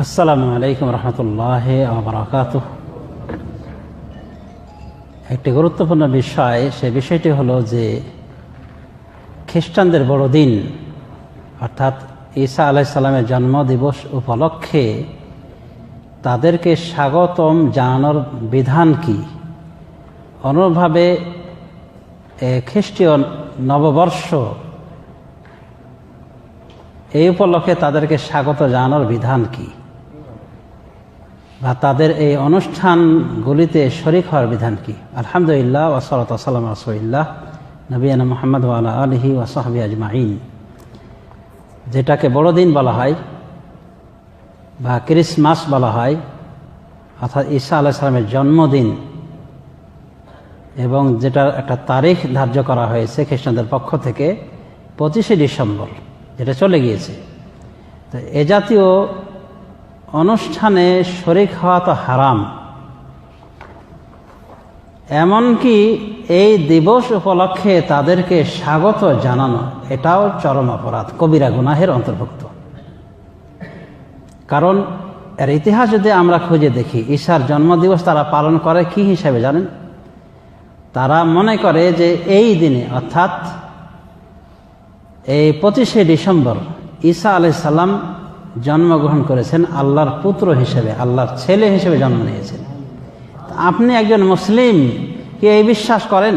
আসসালামু আলাইকুম রহমতুল্লাহি ওয়া বারাকাতুহু। একটি গুরুত্বপূর্ণ বিষয়, সে বিষয়টি হলো যে খ্রিস্টানদের বড়দিন অর্থাৎ ঈসা আলাইহিস সালামের জন্মদিবস উপলক্ষে তাদেরকে স্বাগতম জানানোর বিধান কি। অনুরূপভাবে খ্রিস্টীয় নববর্ষ এই উপলক্ষে তাদেরকে স্বাগত জানানোর বিধান কি, বা তাদের এই অনুষ্ঠানগুলিতে শরীক হওয়ার বিধান কি। আলহামদুলিল্লাহ ওয়াসসালাতু ওয়াসসালামু আলা রাসূলিল্লাহ নবিয়ানা মুহাম্মদ ওয়া আলা আলিহি ওয়া সাহবিহি আজমাইন। যেটাকে বড়দিন বলা হয় বা ক্রিসমাস বলা হয়, অর্থাৎ ঈসা আলাইহিস সালামের জন্মদিন, এবং যেটার একটা তারিখ ধার্য করা হয়েছে খ্রিস্টানদের পক্ষ থেকে 25শে ডিসেম্বর, যেটা চলে গিয়েছে। তো এ জাতীয় অনুষ্ঠানে শরীক হওয়া তো হারাম। এমনকি এই দিবস উপলক্ষে তাদেরকে স্বাগত জানানো এটাও চরম অপরাধ, কবিরা গুনাহের অন্তর্ভুক্ত। কারণ এর ইতিহাস যদি আমরা খুঁজে দেখি, ঈসার জন্মদিবস তারা পালন করে কি হিসাবে জানেন? তারা মনে করে যে এই দিনে অর্থাৎ এই 25শে ডিসেম্বর ঈসা আলাইহিস সালাম জন্মগ্রহণ করেছেন, আল্লাহর পুত্র হিসেবে, আল্লাহর ছেলে হিসেবে জন্ম নিয়েছেন। আপনি একজন মুসলিম কি এই বিশ্বাস করেন?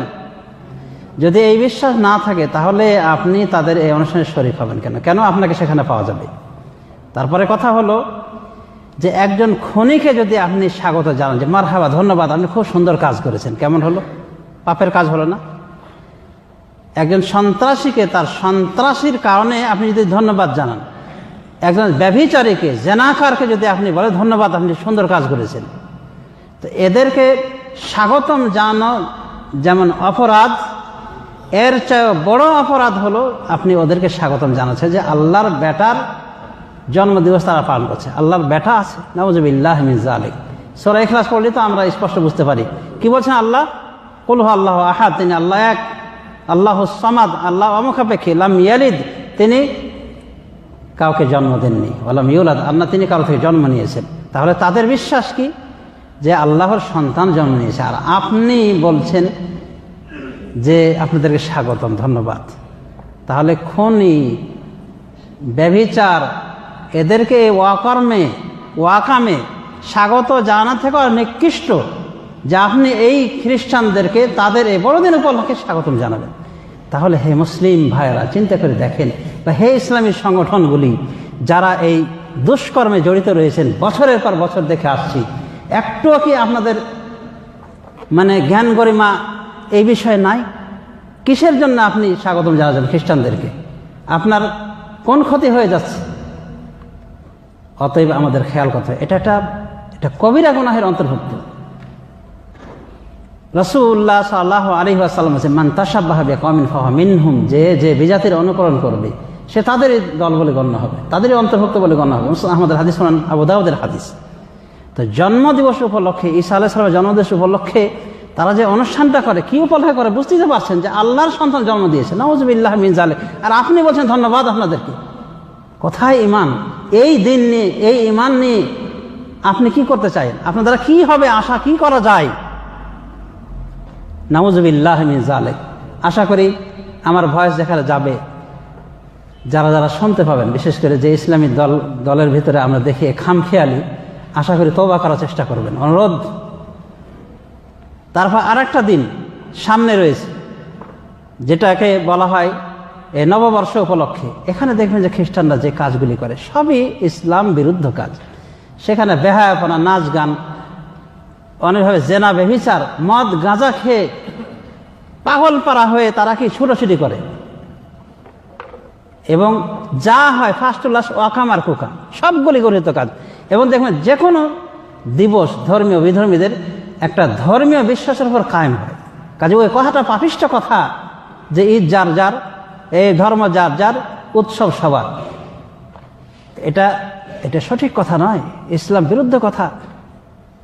যদি এই বিশ্বাস না থাকে তাহলে আপনি তাদের এই অনুষ্ঠানে শরীক হবেন কেন? কেন আপনাকে সেখানে পাওয়া যাবে? তারপরে কথা হলো যে একজন খনিকে যদি আপনি স্বাগত জানান যে মারহাবা, ধন্যবাদ, আপনি খুব সুন্দর কাজ করেছেন, কেমন হলো? পাপের কাজ হলো না? একজন সন্ত্রাসীকে তার সন্ত্রাসীর কারণে আপনি যদি ধন্যবাদ জানান, একজন ব্যভিচারীকে, জেনাকারকে যদি আপনি বলেন ধন্যবাদ, আপনি সুন্দর কাজ করেছেন, তো এদেরকে স্বাগতম জানানো যেমন অপরাধ, এর চেয়ে বড় অপরাধ হলো আপনি ওদেরকে স্বাগতম জানাচ্ছেন যে আল্লাহর বেটার জন্মদিবস তারা পালন করছে। আল্লাহর বেটা আছে, নাউযুবিল্লাহি মিন যালিক। সূরা ইখলাস পড়লে তো আমরা স্পষ্ট বুঝতে পারি কি বলছেন আল্লাহ। কুল হু আল্লাহু আহাদ, তিনি আল্লাহ এক, আল্লাহুস সামাদ, আল্লাহ অমুখাপেক্ষী, লাম ইয়ালিদ, তিনি কাউকে জন্ম দেননি, ওয়ালাম ইউলাদ, আল্লাহ তিনি কারো থেকে জন্ম নিয়েছেন। তাহলে তাদের বিশ্বাস কি? যে আল্লাহর সন্তান জন্ম নিয়েছে, আর আপনি বলছেন যে আপনাদেরকে স্বাগতম, ধন্যবাদ। তাহলে খনি, ব্যভিচার, এদেরকে ওয়াকর্মে, ওয়াকামে স্বাগত জানা থেকে নিকৃষ্ট যে আপনি এই খ্রিস্টানদেরকে তাদের এই বড়দিন উপলক্ষে স্বাগতম জানাবেন। তাহলে হে মুসলিম ভাইয়েরা, চিন্তা করে দেখেন, বা হে ইসলামী সংগঠনগুলি যারা এই দুষ্কর্মে জড়িত রয়েছেন, বছরের পর বছর দেখে আসছি, একটুও কি আপনাদের জ্ঞান গরিমা এই বিষয়ে নাই? কিসের জন্য আপনি স্বাগতম জানাচ্ছেন খ্রিস্টানদেরকে? আপনার কোন ক্ষতি হয়ে যাচ্ছে? অতএব আমাদের খেয়াল করতে হবে, এটা কবিরা গুনাহের অন্তর্ভুক্ত। রাসূলুল্লাহ সাল্লাল্লাহু আলাইহি ওয়াসাল্লাম বলেছেন, মান তাশাব্বাহা বিকওমিন ফাহুয়া মিনহুম, যে বিজাতির অনুকরণ করবে সে তাদেরই দল বলে গণ্য হবে, তাদেরই অন্তর্ভুক্ত বলে গণ্য হবে। আহমদের হাদিস, শোনান আবু দাউদের হাদিস। তো জন্মদিবস উপলক্ষে, ঈসা আলাইহিস সালামের জন্মদিবস উপলক্ষে তারা যে অনুষ্ঠানটা করে, কি উপলক্ষে করে বুঝতেই পারছেন যে আল্লাহর সন্তান জন্ম দিয়েছে, নাউযুবিল্লাহি মিন যালিক, আর আপনি বলছেন ধন্যবাদ আপনাদেরকে। কোথায় ঈমান? এই দিন নিয়ে, এই ঈমান নিয়ে আপনি কি করতে চান? আপনার দ্বারা কি হবে, আশা কি করা যায়? নাউযুবিল্লাহি মিন যালিক। আশা করি আমার ভয়েস দেখালে যাবে, যারা যারা শুনতে পাবেন, বিশেষ করে যে ইসলামী দলের ভিতরে আমরা দেখি খামখেয়ালি, আশা করি তওবা করার চেষ্টা করবেন, অনুরোধ। তারপর আরেকটা দিন সামনে রয়েছে যেটাকে বলা হয় এই নববর্ষ উপলক্ষে। এখানে দেখবেন যে খ্রিস্টানরা যে কাজগুলি করে সবই ইসলাম বিরুদ্ধ কাজ। সেখানে বেহায়াপনা, নাচ গান, অনেকভাবে জেনা, ব্যভিচার, মদ গাঁজা খেয়ে পাগল পারা হয়ে তারা কি ছুটোছুটি করে, এবং যা হয় ফার্স্ট ক্লাস ওয়াকাম আর কুকাম, সবগুলি গঠিত কাজ। এবং দেখবেন যে কোনো দিবস ধর্মীয় বিধর্মীদের একটা ধর্মীয় বিশ্বাসের উপর কায়েম হয়। কাজে ওই কথাটা পাপিষ্ঠ কথা যে ঈদ যার যার, এই ধর্ম যার যার, উৎসব সবার, এটা সঠিক কথা নয়, ইসলাম বিরুদ্ধ কথা।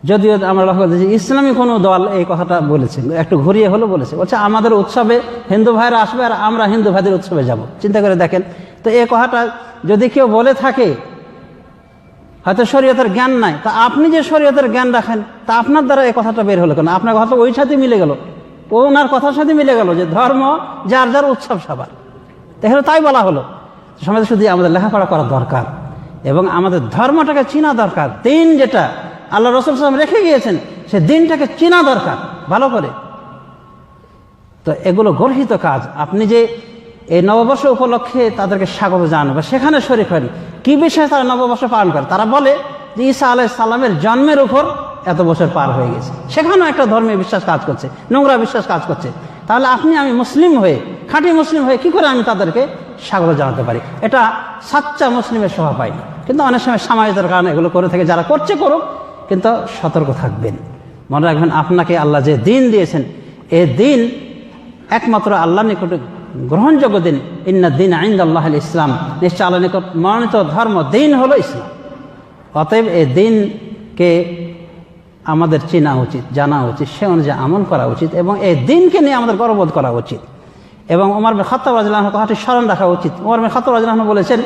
যদিও আমরা লক্ষ্য করছি ইসলামী কোনো দল এই কথাটা বলেছে, একটু ঘুরিয়ে হলো বলেছে, বলছে আমাদের উৎসবে হিন্দু ভাইরা আসবে আর আমরা হিন্দু ভাইদের উৎসবে যাব। চিন্তা করে দেখেন। তো এই কথাটা যদি কেউ বলে থাকে হয়তো শরীয়তের জ্ঞান নাই, তা আপনি যে শরীয়তের জ্ঞান রাখেন তা আপনার দ্বারা এই কথাটা বের হলো কেন? আপনার কথা ওই সাথে মিলে গেল, ওনার কথার সাথে মিলে গেল যে ধর্ম যার যার উৎসব সবার, তাহলে তাই বলা হলো। সমাজে শুধু আমাদের লেখাপড়া করা দরকার এবং আমাদের ধর্মটাকে চিনা দরকার। দিন যেটা আল্লাহ রাসূল সাল্লাল্লাহু আলাইহি ওয়াসাল্লাম রেখে গিয়েছেন সে দিনটাকে চিনা দরকার ভালো করে। তো এগুলো গর্হিত কাজ। আপনি যে এই নববর্ষ উপলক্ষে তাদেরকে স্বাগত জানান বা সেখানে শরীক হন, কি বিষয়ে তারা নববর্ষ পালন করে? তারা বলে যে ঈসা আলাইহিস সালামের জন্মের উপর এত বছর পার হয়ে গেছে, সেখানেও একটা ধর্মীয় বিশ্বাস কাজ করছে, নোংরা বিশ্বাস কাজ করছে। তাহলে আপনি আমি মুসলিম হয়ে, খাঁটি মুসলিম হয়ে কি করে আমি তাদেরকে স্বাগত জানাতে পারি? এটা সাচ্চা মুসলিমের শোভা পায় না। কিন্তু অনেক সময় সামাজিকতার কারণে এগুলো করে থাকে। যারা করছে করুক, কিন্তু সতর্ক থাকবেন। মনে রাখবেন আপনাকে আল্লাহ যে দিন দিয়েছেন, এ দিন একমাত্র আল্লাহর নিকটে গ্রহণযোগ্য দিন। ইন্না দিন ইনদাল্লাহিল ইসলাম, নিশ্চয় আল্লাহর নিকট মনোনীত ধর্ম দিন হলো ইসলাম। অতএব এই দিনকে আমাদের চেনা উচিত, জানা উচিত, সে অনুযায়ী আমল করা উচিত এবং এই দিনকে নিয়ে আমাদের গর্ববোধ করা উচিত। এবং ওমর বিন খাত্তাব রাদিয়াল্লাহু আনহু কথাটি স্মরণ রাখা উচিত। ওমর বিন খাত্তাব রাদিয়াল্লাহু আনহু বলেছেন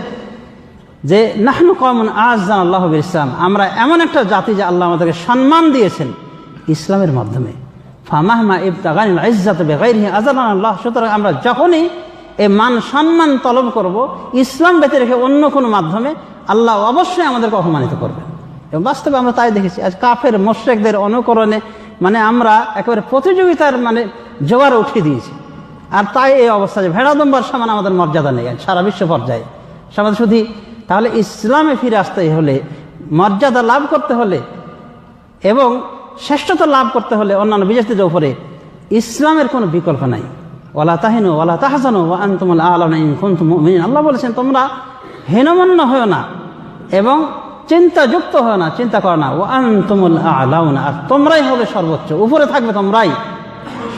যে নাহনু কওমুন আ'আজ্জানাল্লাহু বিল ইসলাম, আমরা এমন একটা জাতি যে আল্লাহ আমাদেরকে সম্মান দিয়েছেন ইসলামের মাধ্যমে। ফামাহমা ইবতাগানিল ইজ্জাত বিগাইরিহি আযালানাল্লাহ, সুতরাং আমরা যখনই এই মান সম্মান তলব করব ইসলাম ব্যতীত রেখে অন্য কোনো মাধ্যমে, আল্লাহ অবশ্যই আমাদেরকে অপমানিত করবেন। এবং বাস্তবে আমরা তাই দেখেছি। আজ কাফের মুশরিকদের অনুকরণে আমরা একেবারে প্রতিযোগিতার জোয়ারে উঠিয়ে দিয়েছি। আর তাই এই অবস্থা যে ভেড়া দুম্বার সমান আমাদের মর্যাদা নেই সারা বিশ্ব পর্যায়ে সমাজ শুধু। তাহলে ইসলামে ফিরে আসতে হলে, মর্যাদা লাভ করতে হলে এবং শ্রেষ্ঠতা লাভ করতে হলে অন্যান্য বিজাতিদের উপরে ইসলামের কোনো বিকল্প নাই। ওয়ালা তাহিনু ওয়ালা তাহজানু ওয়া আনতুমুল আ'লাউনা ইন কুনতুম মুমিনিন, আল্লাহ বলেছেন তোমরা হীনমন্য হও না এবং চিন্তাযুক্ত হয় না, চিন্তা করো না। ওয়া আনতুমুল আ'লাউনা, আর তোমরাই হবে সর্বোচ্চ, উপরে থাকবে তোমরাই,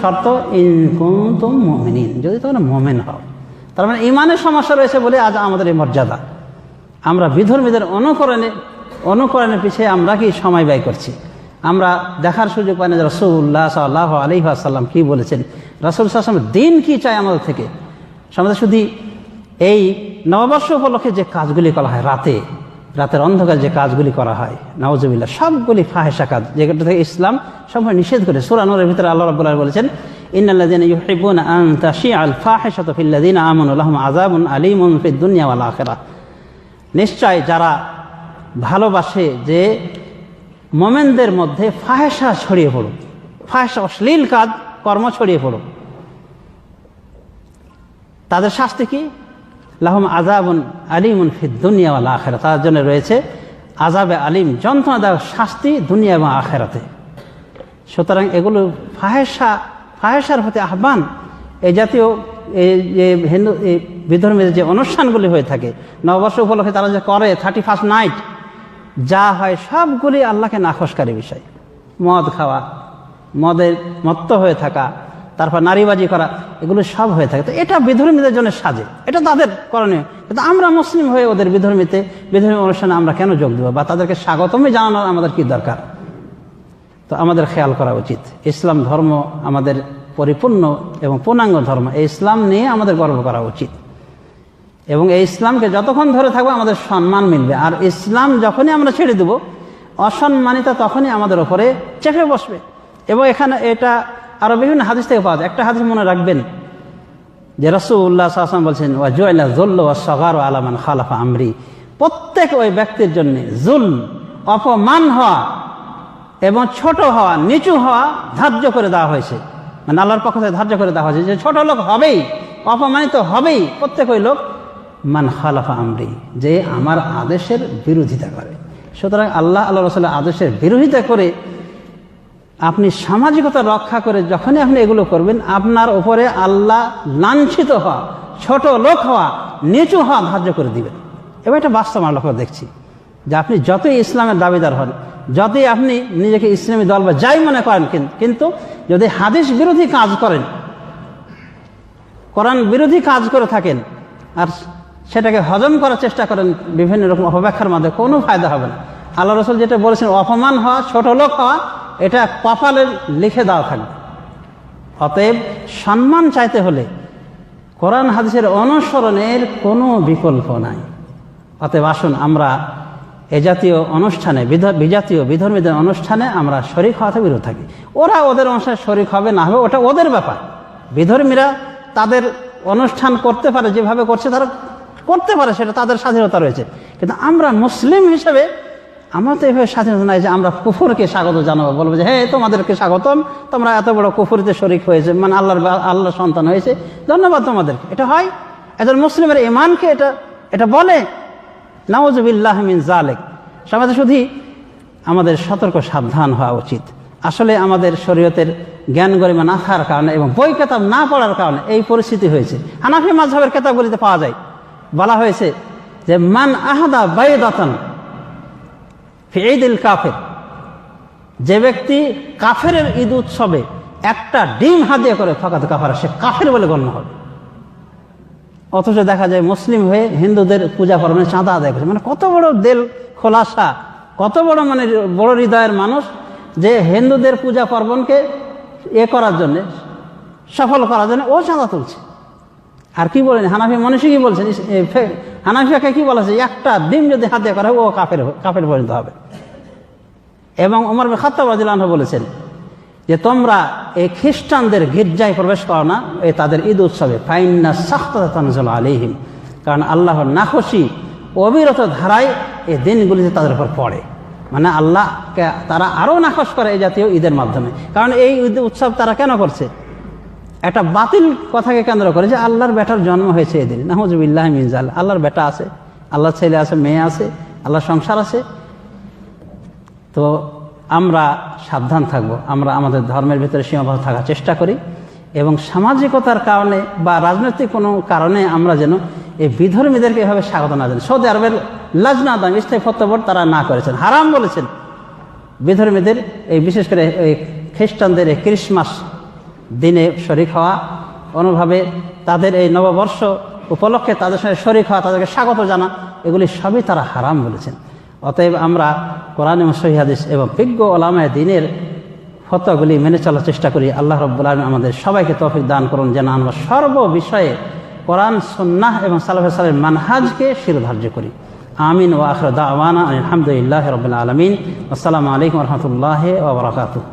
শর্ত ইন কুনতুম মুমিনিন, যদি তোমরা মুমিন হও। তার মানে ঈমানের সমস্যা রয়েছে বলে আজ আমাদের এই মর্যাদা। আমরা বিধর্মীদের অনুকরণের পিছিয়ে আমরা কি সময় ব্যয় করছি? আমরা দেখার সুযোগ পাই না যে রাসূলুল্লাহ সাল্লাল্লাহু আলাইহি ওয়াসাল্লাম কি বলেছেন, রাসূল সাল্লাল্লাহু আলাইহি ওয়াসাল্লাম দিন কি চায় আমাদের থেকে। সমাজে শুধু এই নববর্ষ উপলক্ষে যে কাজগুলি করা হয়, রাতের অন্ধকার যে কাজগুলি করা হয়, নাউজুবিল্লাহ, সবগুলি ফাহেসা কাজ, যেটা থেকে ইসলাম সবসময় নিষেধ করে। সূরা নূরের ভিতরে আল্লাহ রাব্বুল আলামিন বলেছেন ইন্নাল্লাযীনা ইউহিব্বুনা আন তাশিআল ফাহিশাতু ফিল্লাযীনা আমানু লাহুম আযাবুন আলীমুন ফিদ দুনিয়া ওয়াল আখিরাহ, নিশ্চয় যারা ভালোবাসে যে মোমেনদের মধ্যে ফাহেসা ছড়িয়ে পড়ুক, ফাহেসা অশ্লীল কাজ কর্ম ছড়িয়ে পড়ুক, তাদের শাস্তি কি? লাহুম আযাবুন আলীমুন ফিদ দুনিয়া ওয়াল আখিরাহ, তার জন্য রয়েছে আযাবে আলিম, যন্ত্রণাদায়ক শাস্তি দুনিয়া এবং আখিরাতে। সুতরাং এগুলো ফাহেসার প্রতি আহ্বান। এই জাতীয় হিন্দু বিধর্মীদের যে অনুষ্ঠানগুলি হয়ে থাকে নববর্ষ উপলক্ষে, তারা যে করে 31st নাইট, যা হয় সবগুলি আল্লাহকে নাখোশকারী বিষয়। মদ খাওয়া, মদের মত্ত হয়ে থাকা, তারপর নারীবাজি করা, এগুলো সব হয়ে থাকে। তো এটা বিধর্মীদের জন্য সাজে, এটা তাদের করণীয়। কিন্তু আমরা মুসলিম হয়ে ওদের বিধর্মী অনুষ্ঠানে আমরা কেন যোগ দেবো বা তাদেরকে স্বাগতমই জানানোর আমাদের কি দরকার? তো আমাদের খেয়াল করা উচিত, ইসলাম ধর্ম আমাদের পরিপূর্ণ এবং পূর্ণাঙ্গ ধর্ম। এই ইসলাম নিয়ে আমাদের গর্ব করা উচিত এবং এই ইসলামকে যতক্ষণ ধরে থাকবে আমাদের সম্মান মিলবে। আর ইসলাম যখনই আমরা ছেড়ে দেব, অসম্মানিতা তখনই আমাদের ওপরে চেপে বসবে। এবং এখানে এটা আরও বিভিন্ন হাদিস থেকে পাওয়া যায়। একটা হাদিস মনে রাখবেন যে রাসূলুল্লাহ সাল্লাল্লাহু আলাইহি ওয়াসাল্লাম বলছেন ওয়া জুইলা যুল্লু ওয়াস সাগারু আলা মান খালাফা আমরি, প্রত্যেক ওই ব্যক্তির জন্য জুলম, অপমান হওয়া এবং ছোট হওয়া, নিচু হওয়া ধার্য করে দেওয়া হয়েছে। আল্লাহর পক্ষ থেকে ধার্য করে দেওয়া হয়েছে যে ছোট লোক হবেই, অপমানিত হবেই প্রত্যেক ওই লোক মান খালাফা আমরি, যে আমার আদেশের বিরোধিতা করে। সুতরাং আল্লাহ রাসূলের আদেশের বিরোধিতা করে আপনি সামাজিকতা রক্ষা করে যখনই আপনি এগুলো করবেন, আপনার উপরে আল্লাহ লাঞ্ছিত হওয়া, ছোট লোক হওয়া, নিচু হওয়া ধার্য করে দিবেন। এবার এটা বাস্তব আমরা লক্ষ্য দেখছি যে আপনি যতই ইসলামের দাবিদার হন, যতই আপনি নিজেকে ইসলামী দল বা যাই মনে করেন, কিন্তু যদি হাদিস বিরোধী কাজ করেন, কোরআন বিরোধী কাজ করে থাকেন আর সেটাকে হজম করার চেষ্টা করেন বিভিন্ন রকম অপব্যাখ্যার মধ্যে, কোনো ফায়দা হবে না। আল্লাহ রাসূল যেটা বলেছেন অপমান হওয়া, ছোট লোক হওয়া, এটা কপালে লিখে দেওয়া থাকবে। অতএব সম্মান চাইতে হলে কোরআন হাদিসের অনুসরণের কোনো বিকল্প নাই। অতএব আসুন আমরা এ জাতীয় অনুষ্ঠানে বিজাতীয় বিধর্মীদের অনুষ্ঠানে আমরা শরিক হওয়াতে বিরত থাকি। ওরা ওদের অনুষ্ঠানে শরিক হবে না হবে ওটা ওদের ব্যাপার। বিধর্মীরা তাদের অনুষ্ঠান করতে পারে, যেভাবে করছে তারা করতে পারে, সেটা তাদের স্বাধীনতা রয়েছে। কিন্তু আমরা মুসলিম হিসেবে আমরা তো এভাবে স্বাধীনতা নাই যে আমরা কুফরকে স্বাগত জানাবো, বলবো যে হ্যাঁ তোমাদেরকে স্বাগতম, তোমরা এত বড় কুফরিতে শরিক হয়েছে, মানে আল্লাহর সন্তান হয়েছে, ধন্যবাদ তোমাদেরকে। এটা হয় একজন মুসলিমের ঈমানকে এটা বলে? নাউযুবিল্লাহ মিন যালিক। সমাজ শুধু আমাদের সতর্ক সাবধান হওয়া উচিত। আসলে আমাদের শরীয়তের জ্ঞান গরিমা না থাকার কারণে এবং বই কিতাব না পড়ার কারণে এই পরিস্থিতি হয়েছে। হানাফি মাযহাবের কিতাবগুলিতে পাওয়া যায়, বলা হয়েছে যে মান আহাদা বাইদাতান ফি ঈদিল কাফির, যে ব্যক্তি কাফেরের ঈদ উৎসবে একটা ডিম হাদিয়া করে ফাকাত কাফারা, সে কাফের বলে গণ্য হবে। অথচ দেখা যায় মুসলিম হয়ে হিন্দুদের পূজা পার্বণে চাঁদা আদায় করে। মানে কত বড় দিল খোলাসা, কত বড় মানে বড় হৃদয়ের মানুষ, যে হিন্দুদের পূজা পার্বণকে করার জন্য, সফল করার জন্য ও চাঁদা তুলছে। আর কি বলেন হানাফি মনীষী কি বলছেন, হানাফিয়াকে কি বলেছে, একটা ডিম যদি হাদিয়া করা হয় ও কাফের পরিণত হবে। এবং ওমর বিন খাত্তাব রাদিয়াল্লাহু আনহু বলেছেন যে তোমরা এই খ্রিস্টানদের গির্জায় প্রবেশ করো না এই তাদের ঈদ উৎসবে, ফাইন্না সাখতাতা তানজিলু আলাইহিম, কারণ আল্লাহর নাখোশি অবিরত ধারায় এই দিনগুলিতে তাদের উপর পড়ে। মানে আল্লাহকে তারা আরও নাখোশ করে এই জাতীয় ঈদের মাধ্যমে। কারণ এই ঈদ উৎসব তারা কেন করছে? একটা বাতিল কথাকে কেন্দ্র করে যে আল্লাহর বেটার জন্ম হয়েছে এদিন, নাউযুবিল্লাহি মিন যালিক। আল্লাহর বেটা আছে, আল্লাহর ছেলে আছে, মেয়ে আছে, আল্লাহর সংসার আছে। তো আমরা সাবধান থাকব, আমরা আমাদের ধর্মের ভিতরে সীমাবদ্ধ থাকার চেষ্টা করি, এবং সামাজিকতার কারণে বা রাজনৈতিক কোনো কারণে আমরা যেন এই বিধর্মীদেরকে এভাবে স্বাগত না জানি। সৌদি আরবের লাজনা দাম ইস্তাই ফতোয়া বোর্ড তারা না করেছেন, হারাম বলেছেন বিধর্মীদের এই বিশেষ করে এই খ্রিস্টানদের এই ক্রিসমাস দিনে শরিক হওয়া, অনুভাবে তাদের এই নববর্ষ উপলক্ষে তাদের সঙ্গে শরিক হওয়া, তাদেরকে স্বাগত জানা, এগুলি সবই তারা হারাম বলেছেন। অতএব আমরা কোরআন এবং সহিহ হাদিস এবং বিজ্ঞ ওলামায়ে দ্বীনের ফতোয়াগুলি মেনে চলার চেষ্টা করি। আল্লাহ রাব্বুল আলামিন আমাদের সবাইকে তৌফিক দান করুন যেন আমরা সর্ব বিষয়ে কোরআন, সুন্নাহ এবং সালাফে সালেহর মানহাজকে শিরোধার্য করি। আমিন। ওয়া আখিরু দাওয়ানা আলহামদুলিল্লাহি রাব্বিল আলামিন। আসসালামু আলাইকুম ওয়া রাহমাতুল্লাহি ওয়া বারাকাতুহু।